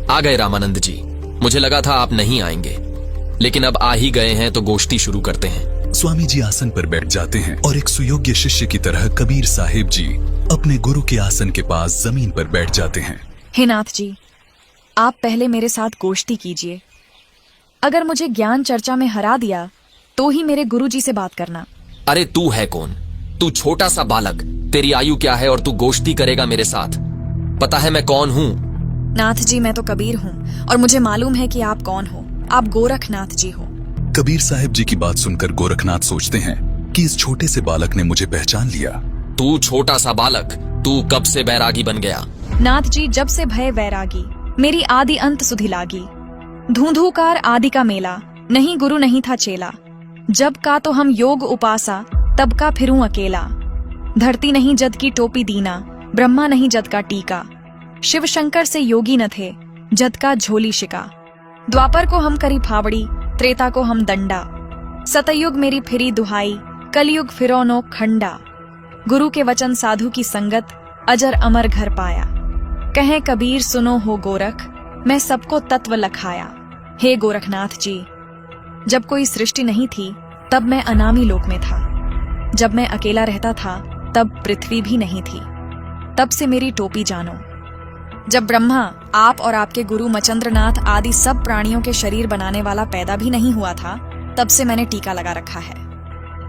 आ गए रामानंद जी। मुझे लगा था आप नहीं आएंगे, लेकिन अब आ ही गए हैं तो गोष्ठी शुरू करते हैं। स्वामी जी आसन पर बैठ जाते हैं और एक सुयोग्य शिष्य की तरह कबीर साहिब जी अपने गुरु के आसन के पास जमीन पर बैठ जाते हैं। हे नाथ जी, आप पहले मेरे साथ गोष्ठी कीजिए। अगर मुझे ज्ञान चर्चा में हरा दिया तो ही मेरे गुरु जी से बात करना। अरे तू है कौन? तू छोटा सा बालक, तेरी आयु क्या है और तू गोष्ठी करेगा मेरे साथ? पता है मैं कौन हूँ? नाथ जी, मैं तो कबीर हूँ और मुझे मालूम है कि आप कौन हो। आप गोरखनाथ जी हो। कबीर साहिब जी की बात सुनकर गोरखनाथ सोचते हैं कि इस छोटे से बालक ने मुझे पहचान लिया। तू छोटा सा बालक, तू कब से बैरागी बन गया? नाथ जी, जब से भय वैरागी, मेरी आदि अंत सुधि लागी। धूंधूकार आदि का मेला, नहीं गुरु नहीं था चेला। जब का तो हम योग उपासा, तब का फिरूं अकेला। धरती नहीं जद की टोपी दीना, ब्रह्मा नहीं जद का टीका। शिव शंकर से योगी न थे, जद का झोली शिका। द्वापर को हम करी फावड़ी, त्रेता को हम दंडा। सतयुग मेरी फिरी दुहाई, कलयुग फिरौनो खंडा। गुरु के वचन साधु की संगत, अजर अमर घर पाया। कहें कबीर सुनो हो गोरख, मैं सबको तत्व लखाया। हे गोरखनाथ जी, जब कोई सृष्टि नहीं थी तब मैं अनामी लोक में था। जब मैं अकेला रहता था तब पृथ्वी भी नहीं थी। तब से मेरी टोपी जानो। जब ब्रह्मा, आप और आपके गुरु मचंद्रनाथ आदि सब प्राणियों के शरीर बनाने वाला पैदा भी नहीं हुआ था, तब से मैंने टीका लगा रखा है।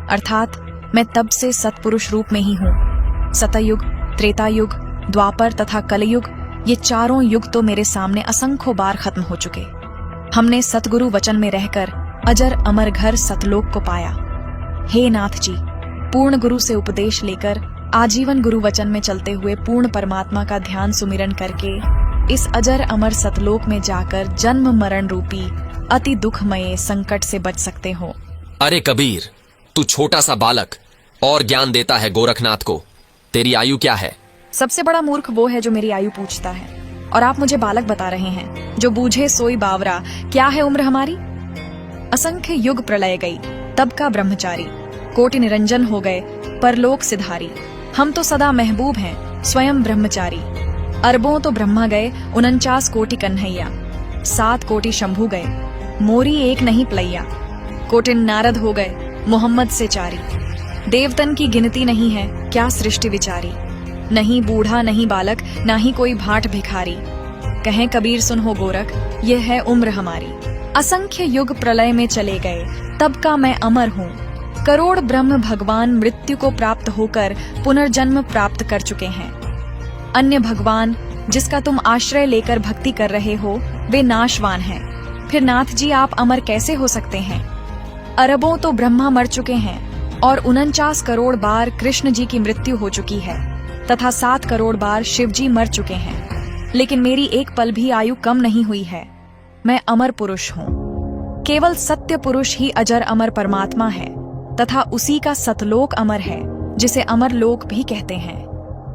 अर्थात मैं तब से सतपुरुष रूप में ही हूँ। सतयुग, त्रेतायुग, द्वापर तथा कलयुग, ये चारों युग तो मेरे सामने असंख्यों बार खत्म हो चुके। हमने सतगुरु वचन में रहकर अजर अमर घर सतलोक को पाया। हे नाथ जी, पूर्ण गुरु से उपदेश लेकर आजीवन गुरु वचन में चलते हुए पूर्ण परमात्मा का ध्यान सुमिरन करके इस अजर अमर सतलोक में जाकर जन्म मरण रूपी अति दुखमय संकट से बच सकते हो। अरे कबीर, तू छोटा सा बालक और ज्ञान देता है गोरखनाथ को। तेरी आयु क्या है? सबसे बड़ा मूर्ख वो है जो मेरी आयु पूछता है, और आप मुझे बालक बता रहे हैं। जो बूझे सोई बावरा, क्या है उम्र हमारी? असंख्य युग प्रलय गई, तब का ब्रह्मचारी। कोटि निरंजन हो गए, परलोक सिधारी। हम तो सदा महबूब हैं, स्वयं ब्रह्मचारी। अरबों तो ब्रह्मा गए, 49 कोटि कन्हैया। 7 कोटि शंभू गए, मोरी एक नहीं प्लैया। कोटिन नारद हो गए, मोहम्मद से चारी। देवतन की गिनती नहीं है, क्या सृष्टि विचारी। नहीं बूढ़ा नहीं बालक, ना ही कोई भाट भिखारी। कहें कबीर सुन हो गोरख, ये है उम्र हमारी। असंख्य युग प्रलय में चले गए, तब का मैं अमर हूँ। करोड़ ब्रह्म भगवान मृत्यु को प्राप्त होकर पुनर्जन्म प्राप्त कर चुके हैं। अन्य भगवान जिसका तुम आश्रय लेकर भक्ति कर रहे हो, वे नाशवान हैं। फिर नाथ जी आप अमर कैसे हो सकते हैं? अरबों तो ब्रह्मा मर चुके हैं और 49 करोड़ बार कृष्ण जी की मृत्यु हो चुकी है तथा 7 करोड़ बार शिव जी मर चुके हैं। लेकिन मेरी एक पल भी आयु कम नहीं हुई है। मैं अमर पुरुष हूँ। केवल सत्य पुरुष ही अजर अमर परमात्मा है तथा उसी का सतलोक अमर है, जिसे अमर लोक भी कहते हैं।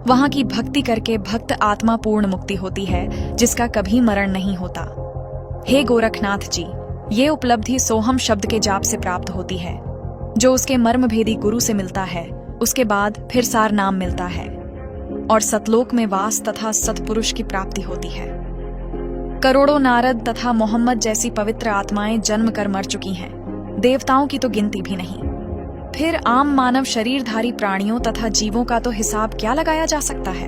वहां की भक्ति करके भक्त आत्मा पूर्ण मुक्ति होती है, जिसका कभी मरण नहीं होता। हे गोरखनाथ जी, ये उपलब्धि सोहम शब्द के जाप से प्राप्त होती है, जो उसके मर्म भेदी गुरु से मिलता है। उसके बाद फिर सार नाम मिलता है और सतलोक में वास तथा सतपुरुष की प्राप्ति होती है। करोड़ों नारद तथा मोहम्मद जैसी पवित्र आत्माएं जन्म कर मर चुकी हैं। देवताओं की तो गिनती भी नहीं। फिर आम मानव शरीरधारी प्राणियों तथा जीवों का तो हिसाब क्या लगाया जा सकता है।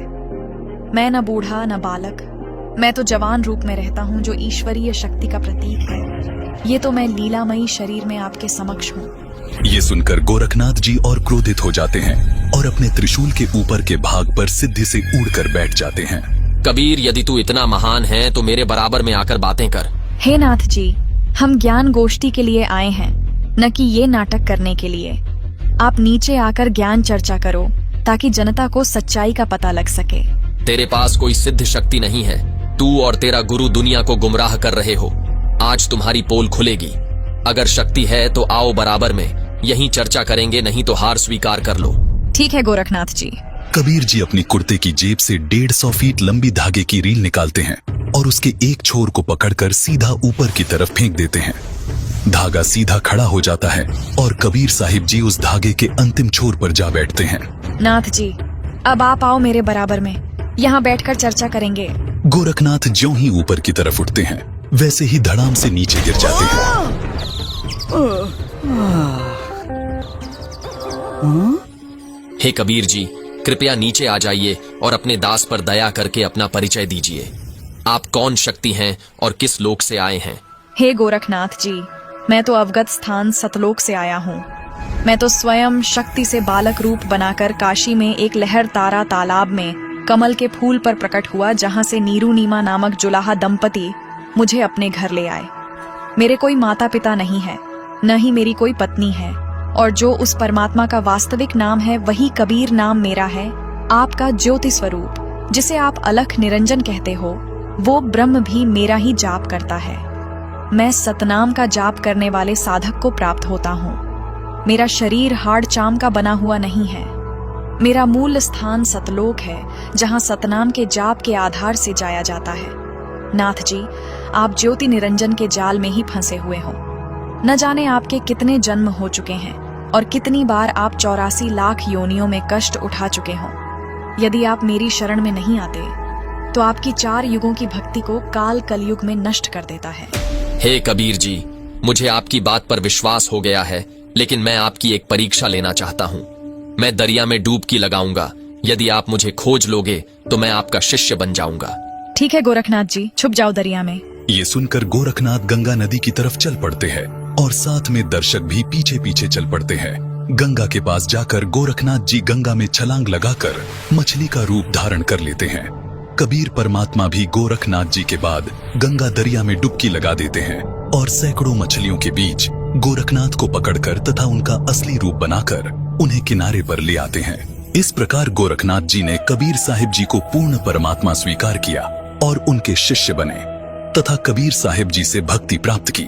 मैं न बूढ़ा न बालक, मैं तो जवान रूप में रहता हूँ, जो ईश्वरीय शक्ति का प्रतीक है। ये तो मैं लीलामयी शरीर में आपके समक्ष हूँ। ये सुनकर गोरखनाथ जी और क्रोधित हो जाते हैं और अपने त्रिशूल के ऊपर के भाग पर सिद्धि से उड़कर बैठ जाते हैं। कबीर, यदि तू इतना महान है तो मेरे बराबर में आकर बातें कर। हे नाथ जी, हम ज्ञान गोष्ठी के लिए आए हैं, न कि ये नाटक करने के लिए। आप नीचे आकर ज्ञान चर्चा करो ताकि जनता को सच्चाई का पता लग सके। तेरे पास कोई सिद्ध शक्ति नहीं है। तू और तेरा गुरु दुनिया को गुमराह कर रहे हो। आज तुम्हारी पोल खुलेगी। अगर शक्ति है तो आओ बराबर में, यहीं चर्चा करेंगे, नहीं तो हार स्वीकार कर लो। ठीक है गोरखनाथ जी। कबीर जी अपनी कुर्ते की जेब से 150 फीट लंबी धागे की रील निकालते हैं और उसके एक छोर को पकड़कर सीधा ऊपर की तरफ फेंक देते हैं। धागा सीधा खड़ा हो जाता है और कबीर साहिब जी उस धागे के अंतिम छोर पर जा बैठते हैं। नाथ जी, अब आप आओ मेरे बराबर में। यहाँ बैठकर चर्चा करेंगे। गोरखनाथ ज्यों ही ऊपर की तरफ उठते हैं वैसे ही धड़ाम से नीचे गिर जाते हैं। हे कबीर जी, कृपया नीचे आ जाइए और अपने दास पर दया करके अपना परिचय दीजिए। आप कौन शक्ति हैं और किस लोक से आए हैं? हे गोरखनाथ जी, मैं तो अवगत स्थान सतलोक से आया हूँ। मैं तो स्वयं शक्ति से बालक रूप बनाकर काशी में एक लहर तारा तालाब में कमल के फूल पर प्रकट हुआ, जहां से नीरू नीमा नामक जुलाहा दंपति मुझे अपने घर ले आए। मेरे कोई माता पिता नहीं है, न ही मेरी कोई पत्नी है, और जो उस परमात्मा का वास्तविक नाम है वही कबीर नाम मेरा है। आपका ज्योति स्वरूप, जिसे आप अलख निरंजन कहते हो, वो ब्रह्म भी मेरा ही जाप करता है। मैं सतनाम का जाप करने वाले साधक को प्राप्त होता हूँ। मेरा शरीर हाड़ चाम का बना हुआ नहीं है। मेरा मूल स्थान सतलोक है, जहाँ सतनाम के जाप के आधार से जाया जाता है। नाथ जी, आप ज्योति निरंजन के जाल में ही फंसे हुए हो। न जाने आपके कितने जन्म हो चुके हैं और कितनी बार आप 84 लाख योनियों में कष्ट उठा चुके हो। यदि आप मेरी शरण में नहीं आते तो आपकी 4 युगों की भक्ति को काल कलयुग में नष्ट कर देता है। हे कबीर जी, मुझे आपकी बात पर विश्वास हो गया है, लेकिन मैं आपकी एक परीक्षा लेना चाहता हूँ। मैं दरिया में डुबकी लगाऊंगा। यदि आप मुझे खोज लोगे तो मैं आपका शिष्य बन जाऊंगा। ठीक है गोरखनाथ जी, छुप जाओ दरिया में। ये सुनकर गोरखनाथ गंगा नदी की तरफ चल पड़ते हैं और साथ में दर्शक भी पीछे पीछे चल पड़ते हैं। गंगा के पास जाकर गोरखनाथ जी गंगा में छलांग लगाकर मछली का रूप धारण कर लेते हैं। कबीर परमात्मा भी गोरखनाथ जी के बाद गंगा दरिया में डुबकी लगा देते हैं और सैकड़ों मछलियों के बीच गोरखनाथ को पकड़कर तथा उनका असली रूप बनाकर उन्हें किनारे पर ले आते हैं। इस प्रकार गोरखनाथ जी ने कबीर साहिब जी को पूर्ण परमात्मा स्वीकार किया और उनके शिष्य बने तथा कबीर साहिब जी से भक्ति प्राप्त की।